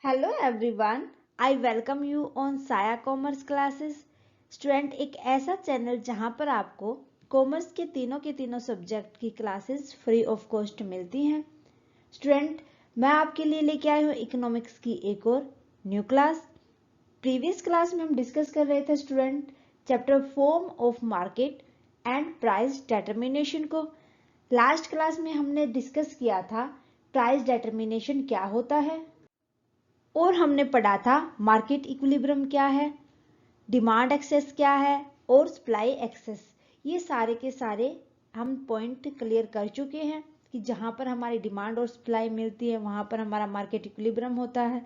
Hello everyone, I welcome you on साया commerce classes. Student, एक ऐसा चैनल जहां पर आपको कॉमर्स के तीनों सब्जेक्ट की क्लासेस फ्री ऑफ कॉस्ट मिलती हैं। स्टूडेंट, मैं आपके लिए लेके आई हूँ इकोनॉमिक्स की एक और न्यू क्लास। प्रीवियस क्लास में हम डिस्कस कर रहे थे student chapter form of market and price determination को। लास्ट क्लास में हमने डिस्कस किया था प्राइस डिटर्मिनेशन क्या होता है, और हमने पढ़ा था मार्केट इक्विलिब्रियम क्या है, डिमांड एक्सेस क्या है और सप्लाई एक्सेस। ये सारे के सारे हम पॉइंट क्लियर कर चुके हैं कि जहां पर हमारी डिमांड और सप्लाई मिलती है वहां पर हमारा मार्केट इक्विलिब्रियम होता है।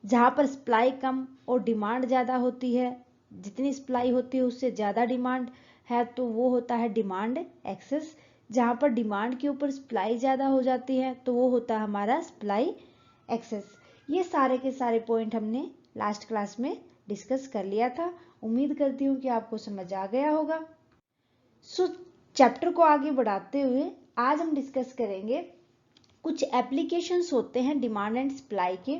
जहां पर सप्लाई कम और डिमांड ज़्यादा होती है, जितनी सप्लाई होती है उससे ज़्यादा डिमांड है, तो वो होता है डिमांड एक्सेस। जहां पर डिमांड के ऊपर सप्लाई ज़्यादा हो जाती है तो वो होता है हमारा सप्लाई एक्सेस। ये सारे के सारे पॉइंट हमने लास्ट क्लास में डिस्कस कर लिया था। उम्मीद करती हूँ कि आपको समझ आ गया होगा। सो चैप्टर को आगे बढ़ाते हुए आज हम डिस्कस करेंगे कुछ एप्लीकेशंस होते हैं डिमांड एंड सप्लाई के।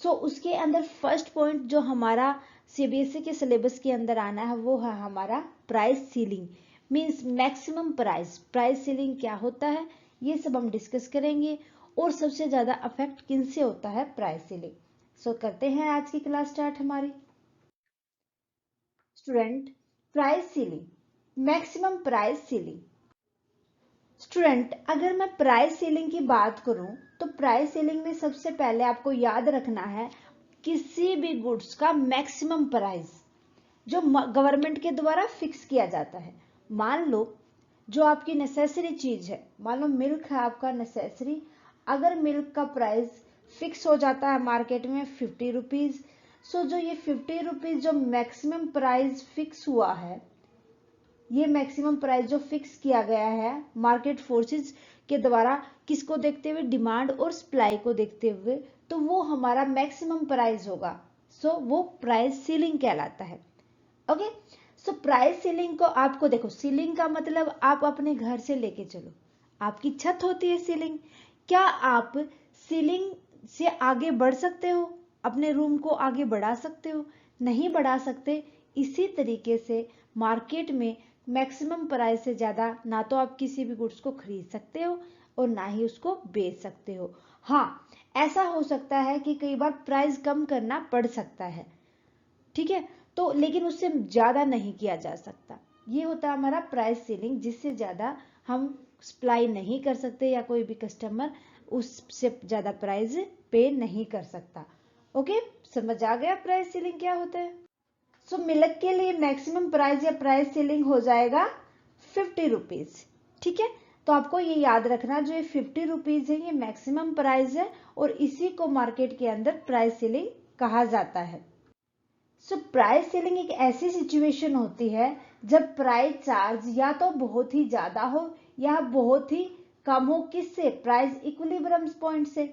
उसके अंदर फर्स्ट पॉइंट जो हमारा सीबीएसई के सिलेबस के अंदर आना है वो है हमारा price ceiling, means maximum price. Price ceiling क्या होता है ये सब हम डिस्कस करेंगे, और सबसे ज्यादा अफेक्ट किन से होता है प्राइस सीलिंग। करते हैं आज की क्लास स्टार्ट हमारी। Student, price ceiling, maximum price ceiling. Student, अगर मैं प्राइस सीलिंग की बात करूं तो प्राइस सीलिंग में सबसे पहले आपको याद रखना है किसी भी गुड्स का मैक्सिमम प्राइस जो गवर्नमेंट के द्वारा फिक्स किया जाता है। मान लो जो आपकी नेसेसरी चीज है, मान लो मिल्क है आपका नेसेसरी, अगर मिल्क का प्राइस फिक्स हो जाता है मार्केट में 50 रुपीज, जो ये 50 रुपीज जो मैक्सिमम प्राइस फिक्स हुआ है, ये मैक्सिमम प्राइस जो फिक्स किया गया है मार्केट फोर्सेस के द्वारा, किसको देखते हुए, डिमांड और सप्लाई को देखते हुए, तो वो हमारा मैक्सिमम प्राइस होगा। वो प्राइस सीलिंग कहलाता है। ओके, प्राइस सीलिंग को आपको देखो, सीलिंग का मतलब आप अपने घर से लेके चलो, आपकी छत होती है सीलिंग। क्या आप सीलिंग से आगे बढ़ सकते हो, अपने रूम को आगे बढ़ा सकते हो? नहीं बढ़ा सकते। इसी तरीके से मार्केट में मैक्सिमम प्राइस से ज्यादा ना तो आप किसी भी गुड्स को खरीद सकते हो और ना ही उसको बेच सकते हो। हाँ, ऐसा हो सकता है कि कई बार प्राइस कम करना पड़ सकता है, ठीक है, तो लेकिन उससे ज्यादा नहीं किया जा सकता। ये होता है हमारा प्राइस सीलिंग, जिससे ज्यादा हम सप्लाई नहीं कर सकते या कोई भी कस्टमर उससे ज्यादा प्राइस पे नहीं कर सकता। ओके, समझ आ गया प्राइस सीलिंग क्या होता है। मिल्क के लिए मैक्सिमम प्राइस या प्राइस सीलिंग हो जाएगा 50 रुपीज, ठीक है। तो आपको ये याद रखना, जो ये 50 रुपीज है ये मैक्सिमम प्राइस है और इसी को मार्केट के अंदर प्राइस सीलिंग कहा जाता है। प्राइस सेलिंग एक ऐसी सिचुएशन होती है जब प्राइस चार्ज या तो बहुत ही ज्यादा हो या बहुत ही कम हो। किससे? प्राइस इक्विलिब्रियम पॉइंट से।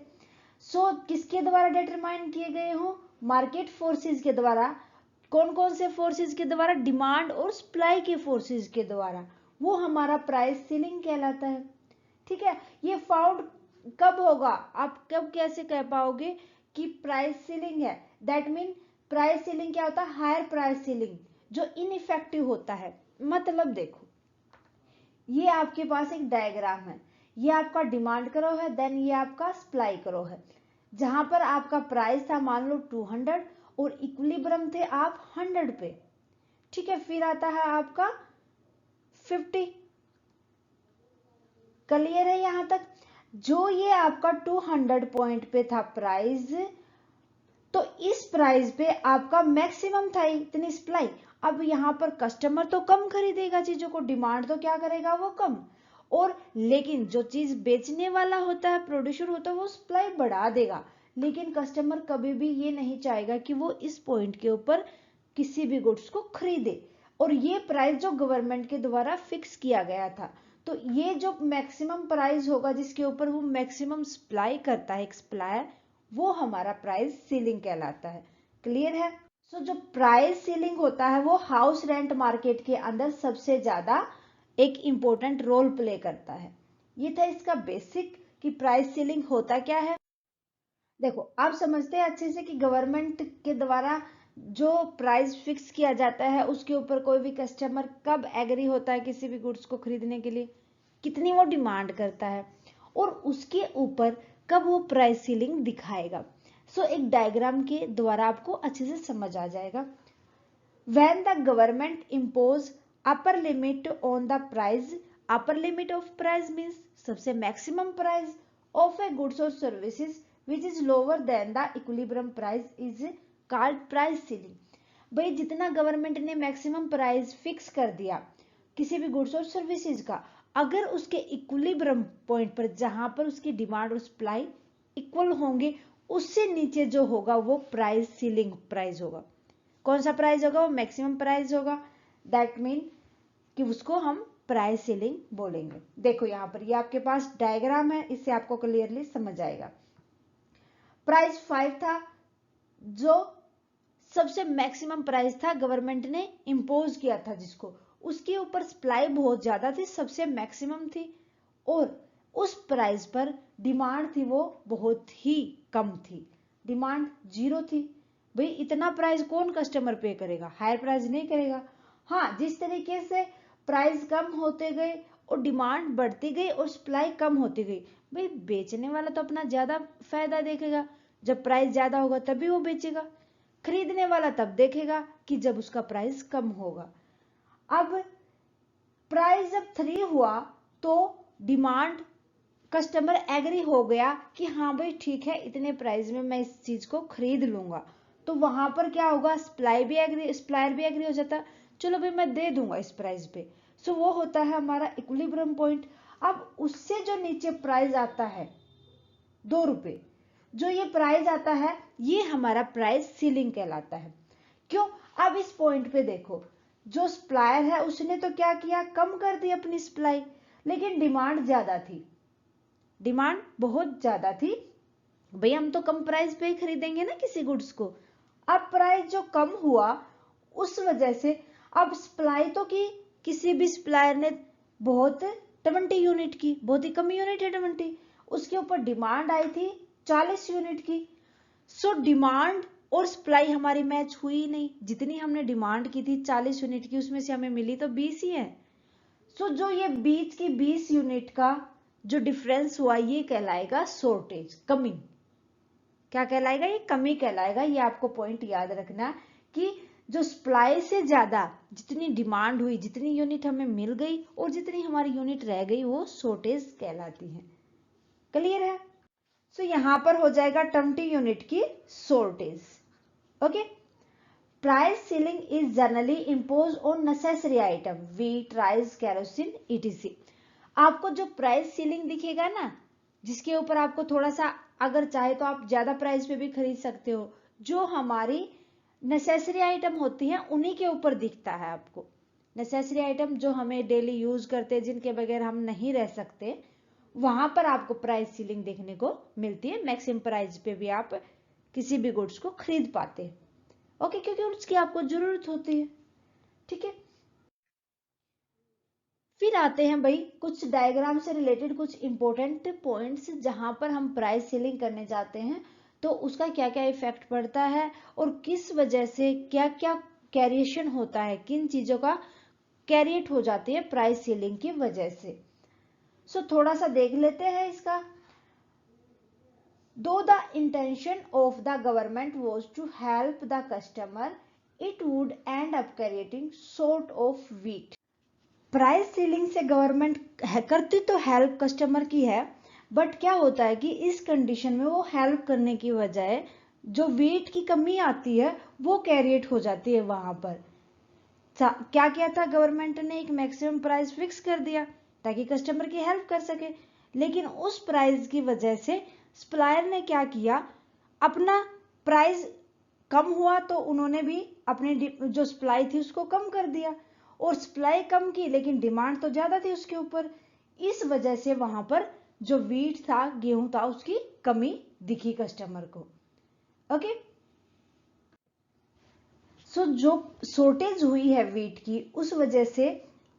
किसके द्वारा डिटरमाइन किए गए हो? मार्केट फोर्सेस के द्वारा। कौन कौन से फोर्सेस के द्वारा? डिमांड और सप्लाई के फोर्सेस के द्वारा। वो हमारा प्राइस सीलिंग कहलाता है, ठीक है। ये फाउंड कब होगा? आप कब कैसे कह पाओगे कि प्राइस सीलिंग है? दैट मीन प्राइस सीलिंग क्या होता है? हायर प्राइस सीलिंग जो इनइफेक्टिव होता है। मतलब देखो, ये आपके पास एक डायग्राम है, ये आपका डिमांड करो है, देन ये आपका सप्लाई करो है। जहां पर आपका प्राइस था मान लो 200 और इक्विलिब्रियम थे आप 100 पे, ठीक है। फिर आता है आपका 50। क्लियर है यहां तक? जो ये आपका 200 पॉइंट पे था प्राइस, तो इस प्राइस पे आपका मैक्सिमम था इतनी सप्लाई। अब यहां पर कस्टमर तो कम खरीदेगा चीजों को, डिमांड तो क्या करेगा? वो कम। और लेकिन जो चीज बेचने वाला होता है, प्रोड्यूसर होता है, वो सप्लाई बढ़ा देगा। लेकिन कस्टमर कभी भी ये नहीं चाहेगा कि वो इस पॉइंट के ऊपर किसी भी गुड्स को खरीदे। और ये प्राइस जो गवर्नमेंट के द्वारा फिक्स किया गया था, तो ये जो मैक्सिमम प्राइस होगा जिसके ऊपर वो मैक्सिमम सप्लाई करता है एक सप्लायर, वो हमारा प्राइस सीलिंग कहलाता है। क्लियर है? जो प्राइस सीलिंग होता है वो हाउस रेंट मार्केट के अंदर सबसे ज्यादा एक इंपॉर्टेंट रोल प्ले करता है। ये था इसका बेसिक कि प्राइस सीलिंग होता क्या है। देखो आप समझते हैं अच्छे से कि गवर्नमेंट के द्वारा जो प्राइस फिक्स किया जाता है उसके ऊपर कोई भी कस्टमर कब एग्री होता है किसी भी गुड्स को खरीदने के लिए, कितनी वो डिमांड करता है, और उसके ऊपर कब वो प्राइस सीलिंग दिखाएगा। सो एक डायग्राम के द्वारा आपको अच्छे से समझ आ जाएगा। When the government impose upper limit on the price, upper limit of price means सबसे maximum price of a goods or services which is lower than the equilibrium price is called price ceiling। भाई जितना government ने maximum price fix कर दिया किसी भी goods और services का, अगर उसके इक्विलिब्रियम पॉइंट पर जहां पर उसकी डिमांड और सप्लाई इक्वल होंगे, उससे नीचे जो होगा वो प्राइस सीलिंग प्राइस होगा। कौन सा प्राइस होगा? वो मैक्सिमम प्राइस होगा। दैट मीन कि उसको हम प्राइस सीलिंग बोलेंगे। देखो यहाँ पर ये आपके पास डायग्राम है, इससे आपको क्लियरली समझ आएगा। प्राइस 5 था जो सबसे मैक्सिमम प्राइस था, गवर्नमेंट ने इंपोज किया था जिसको, उसके ऊपर सप्लाई बहुत ज्यादा थी, सबसे मैक्सिमम थी, और उस प्राइस पर डिमांड थी वो बहुत ही कम थी, डिमांड 0 थी। भाई इतना प्राइस कौन कस्टमर पे करेगा? हायर प्राइस नहीं करेगा। हाँ, जिस तरीके से प्राइस कम होते गए और डिमांड बढ़ती गई और सप्लाई कम होती गई, भाई बेचने वाला तो अपना ज्यादा फायदा देखेगा, जब प्राइस ज्यादा होगा तभी वो बेचेगा। खरीदने वाला तब देखेगा कि जब उसका प्राइस कम होगा। अब प्राइस जब 3 हुआ तो डिमांड, कस्टमर एग्री हो गया कि हाँ भाई ठीक है, इतने प्राइस में मैं इस चीज को खरीद लूंगा, तो वहां पर क्या होगा? सप्लायर भी एग्री हो जाता, चलो भाई मैं दे दूंगा इस प्राइस पे। सो वो होता है हमारा इक्विलिब्रियम पॉइंट। अब उससे जो नीचे प्राइस आता है 2 रुपए, जो ये प्राइस आता है ये हमारा प्राइस सीलिंग कहलाता है। क्यों? अब इस पॉइंट पे देखो, जो सप्लायर है उसने तो क्या किया? कम कर दी अपनी सप्लाई, लेकिन डिमांड ज्यादा थी, डिमांड बहुत ज्यादा थी। भाई हम तो कम प्राइस पे ही खरीदेंगे ना किसी गुड्स को। अब प्राइस जो कम हुआ उस वजह से अब सप्लाई तो की, किसी भी सप्लायर ने बहुत 20 यूनिट की, बहुत ही कम यूनिट है 20, उसके ऊपर डिमांड आई थी 40 यूनिट की। सो डिमांड और सप्लाई हमारी मैच हुई नहीं, जितनी हमने डिमांड की थी 40 यूनिट की उसमें से हमें मिली तो 20 ही है। सो जो ये बीच की 20 यूनिट का जो डिफरेंस हुआ ये कहलाएगा शॉर्टेज, कमी। क्या कहलाएगा? ये कमी कहलाएगा। ये आपको पॉइंट याद रखना कि जो सप्लाई से ज्यादा जितनी डिमांड हुई, जितनी यूनिट हमें मिल गई और जितनी हमारी यूनिट रह गई वो शॉर्टेज कहलाती है। क्लियर है? सो यहां पर हो जाएगा 20 यूनिट की shortage. Okay. Price ceiling is generally impose on necessary item wheat, rice, kerosene, etc. आपको जो प्राइस सीलिंग दिखेगा ना, जिसके ऊपर आपको थोड़ा सा, अगर चाहे तो आप ज्यादा प्राइस पे भी खरीद सकते हो, जो हमारी नेसेसरी आइटम होती है उन्हीं के ऊपर दिखता है आपको। नेसेसरी आइटम जो हमें डेली यूज करते हैं, जिनके बगैर हम नहीं रह सकते, वहां पर आपको प्राइस सीलिंग देखने को मिलती है। मैक्सिमम प्राइस पे भी आप किसी भी गुड्स को खरीद पाते हैं। ओके, क्योंकि उसकी आपको जरूरत होती है। ठीक है। फिर आते हैं भाई कुछ डायग्राम से रिलेटेड कुछ इंपॉर्टेंट पॉइंट्स, जहां पर हम प्राइस सेलिंग करने जाते हैं तो उसका क्या क्या इफेक्ट पड़ता है और किस वजह से क्या क्या कैरिएशन होता है, किन चीजों का कैरिएट हो जाती है प्राइस सेलिंग की वजह से। सो थोड़ा सा देख लेते हैं इसका। Though the intention of the government was to help the customer, it would end up creating sort of wheat। Price ceiling से गवर्नमेंट करती तो हेल्प कस्टमर की है, बट क्या होता है कि इस कंडीशन में वो हेल्प करने की बजाय जो वेट की कमी आती है वो कैरिएट हो जाती है वहां पर। क्या किया था गवर्नमेंट ने? एक मैक्सिमम प्राइस फिक्स कर दिया ताकि कस्टमर की हेल्प कर सके, लेकिन उस प्राइस की वजह से सप्लायर ने क्या किया? अपना प्राइस कम हुआ तो उन्होंने भी अपनी जो सप्लाई थी उसको कम कर दिया, और सप्लाई कम की लेकिन डिमांड तो ज्यादा थी उसके ऊपर। इस वजह से वहां पर जो वीट था, गेहूं था, उसकी कमी दिखी कस्टमर को। ओके। सो जो शॉर्टेज हुई है वीट की, उस वजह से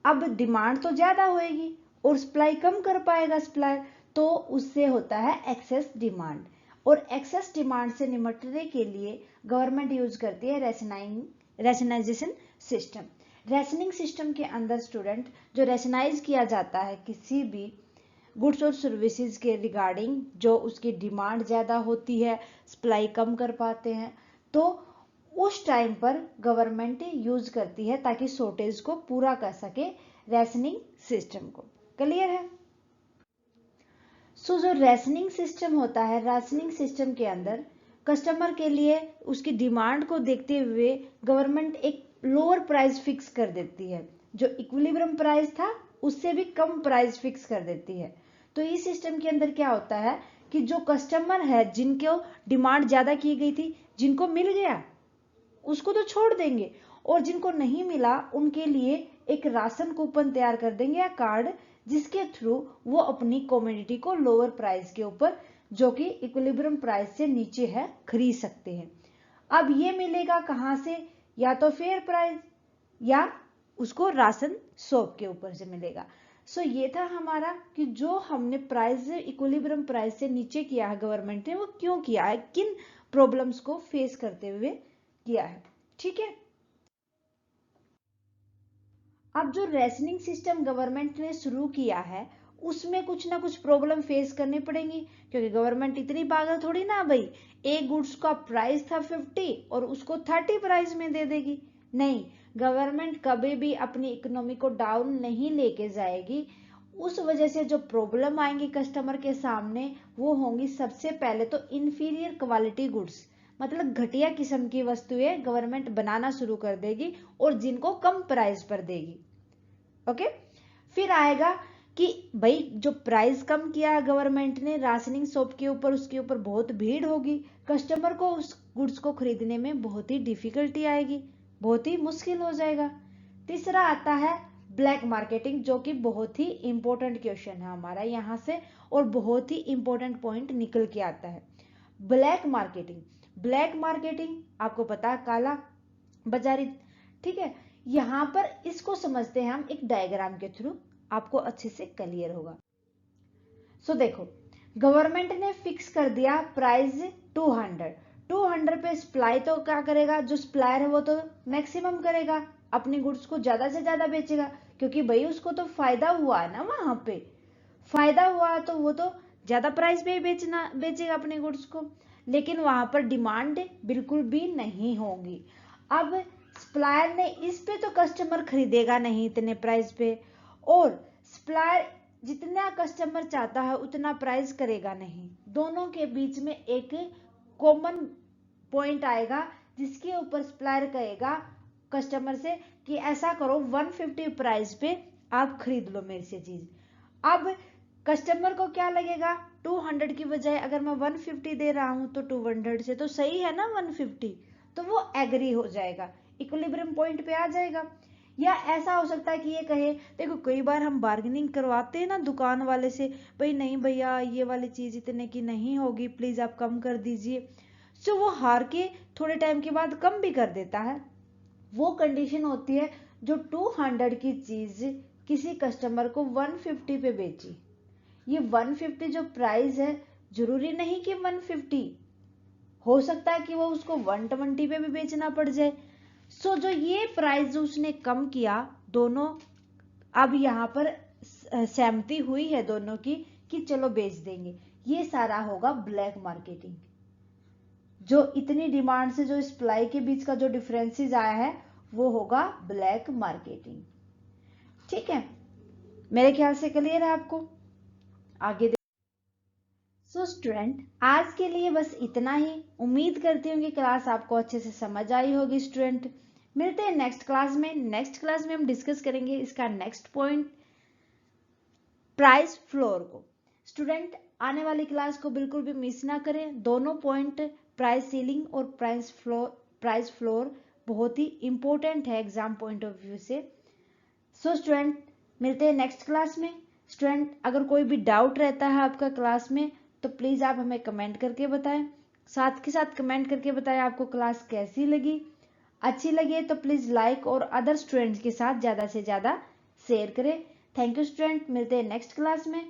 अब डिमांड तो ज्यादा होएगी और सप्लाई कम कर पाएगा सप्लायर, तो उससे होता है एक्सेस डिमांड, और एक्सेस डिमांड से निपटने के लिए गवर्नमेंट यूज करती है रेशनाइजेशन सिस्टम। रेशनिंग सिस्टम के अंदर स्टूडेंट जो रेशनाइज किया जाता है किसी भी गुड्स और सर्विसेज के रिगार्डिंग, जो उसकी डिमांड ज़्यादा होती है, सप्लाई कम कर पाते हैं, तो उस टाइम पर गवर्नमेंट यूज करती है ताकि शॉर्टेज को पूरा कर सके रेशनिंग सिस्टम को। क्लियर है? सो जो रेशनिंग सिस्टम होता है, रेशनिंग सिस्टम के अंदर कस्टमर के लिए उसकी डिमांड को देखते हुए गवर्नमेंट एक लोअर प्राइस फिक्स कर देती है, जो इक्विलिब्रियम प्राइस था उससे भी कम प्राइस फिक्स कर देती है। तो इस सिस्टम के अंदर क्या होता है कि जो कस्टमर है जिनको डिमांड ज्यादा की गई थी, जिनको मिल गया उसको तो छोड़ देंगे, और जिनको नहीं मिला उनके लिए एक राशन कूपन तैयार कर देंगे या कार्ड, जिसके थ्रू वो अपनी कमोडिटी को लोअर प्राइस के ऊपर, जो कि इक्विलिब्रियम प्राइस से नीचे है, खरीद सकते हैं। अब ये मिलेगा कहां से? या तो फेयर प्राइस या उसको राशन शॉप के ऊपर से मिलेगा। सो ये था हमारा कि जो हमने प्राइस इक्विलिब्रियम प्राइस से नीचे किया है गवर्नमेंट ने, वो क्यों किया है, किन प्रॉब्लम्स को फेस करते हुए किया है। ठीक है। अब जो रेशनिंग सिस्टम गवर्नमेंट ने शुरू किया है उसमें कुछ ना कुछ प्रॉब्लम फेस करनी पड़ेगी, क्योंकि गवर्नमेंट इतनी पागल थोड़ी ना भाई एक गुड्स का प्राइस था 50 और उसको 30 प्राइस में दे देगी। नहीं, गवर्नमेंट कभी भी अपनी इकोनॉमी को डाउन नहीं लेके जाएगी। उस वजह से जो प्रॉब्लम आएंगी कस्टमर के सामने वो होंगी सबसे पहले तो इंफीरियर क्वालिटी गुड्स, मतलब घटिया किस्म की वस्तुएं गवर्नमेंट बनाना शुरू कर देगी और जिनको कम प्राइस पर देगी। ओके। फिर आएगा कि भाई जो प्राइस कम किया है गवर्नमेंट ने राशनिंग शॉप के ऊपर, उसके ऊपर बहुत भीड़ होगी, कस्टमर को उस गुड्स को खरीदने में बहुत ही डिफिकल्टी आएगी, बहुत ही मुश्किल हो जाएगा। तीसरा आता है ब्लैक मार्केटिंग, जो कि बहुत ही इंपॉर्टेंट क्वेश्चन है हमारा यहाँ से और बहुत ही इंपॉर्टेंट पॉइंट निकल के आता है। ब्लैक मार्केटिंग, ब्लैक मार्केटिंग आपको पता है काला बाजारी। ठीक है, यहां पर इसको समझते हैं हम एक डायग्राम के थ्रू, आपको अच्छे से क्लियर होगा। सो देखो, गवर्नमेंट ने फिक्स कर दिया प्राइस 200 पे सप्लाई, तो क्या करेगा जो सप्लायर है वो तो मैक्सिमम करेगा, अपनी गुड्स को ज्यादा से ज्यादा बेचेगा, क्योंकि भाई उसको तो फायदा हुआ है ना, वहां पे फायदा हुआ तो वो तो ज्यादा प्राइस पे बेचेगा अपने गुड्स को। लेकिन वहां पर डिमांड बिल्कुल भी नहीं होगी। अब सप्लायर ने इस पे तो कस्टमर खरीदेगा नहीं इतने प्राइस पे, और सप्लायर जितना कस्टमर चाहता है उतना प्राइस करेगा नहीं। दोनों के बीच में एक कॉमन पॉइंट आएगा जिसके ऊपर सप्लायर कहेगा कस्टमर से कि ऐसा करो 150 प्राइस पे आप खरीद लो मेरे से चीज। अब कस्टमर को क्या लगेगा, 200 की बजाय अगर मैं 150 दे रहा हूं तो 200 से तो सही है ना 150, तो वो एग्री हो जाएगा, इक्विलिब्रियम पॉइंट पे आ जाएगा। या ऐसा हो सकता है कि ये कहे, देखो कई बार हम बार्गेनिंग करवाते हैं ना दुकान वाले से, भाई नहीं भैया ये वाली चीज इतने की नहीं होगी, प्लीज आप कम कर दीजिए। सो वो हार के थोड़े टाइम के बाद कम भी कर देता है। वो कंडीशन होती है जो 200 की चीज किसी कस्टमर को 150 पे बेची। ये 150 जो प्राइस है, जरूरी नहीं कि 150, हो सकता है कि वो उसको 120 पे भी बेचना पड़ जाए। सो जो ये प्राइस उसने कम किया, दोनों अब यहाँ पर सहमति हुई है दोनों की कि चलो बेच देंगे, ये सारा होगा ब्लैक मार्केटिंग। जो इतनी डिमांड से जो सप्लाई के बीच का जो डिफरेंसेस आया है वो होगा ब्लैक मार्केटिंग। ठीक है, मेरे ख्याल से क्लियर है आपको। आगे सो स्टूडेंट, आज के लिए बस इतना ही। उम्मीद करती हूँ कि क्लास आपको अच्छे से समझ आई होगी। स्टूडेंट, मिलते हैं नेक्स्ट क्लास में। नेक्स्ट क्लास में हम डिस्कस करेंगे इसका नेक्स्ट पॉइंट, प्राइस फ्लोर को। स्टूडेंट, आने वाली क्लास को बिल्कुल भी मिस ना करें। दोनों पॉइंट, प्राइस सीलिंग और प्राइस फ्लोर बहुत ही इंपॉर्टेंट है एग्जाम पॉइंट ऑफ व्यू से। सो स्टूडेंट, मिलते हैं नेक्स्ट क्लास में। स्टूडेंट, अगर कोई भी डाउट रहता है आपका क्लास में तो प्लीज आप हमें कमेंट करके बताएं। साथ के साथ कमेंट करके बताएं आपको क्लास कैसी लगी। अच्छी लगे तो प्लीज लाइक और अदर स्टूडेंट्स के साथ ज्यादा से ज्यादा शेयर करें। थैंक यू स्टूडेंट, मिलते हैं नेक्स्ट क्लास में।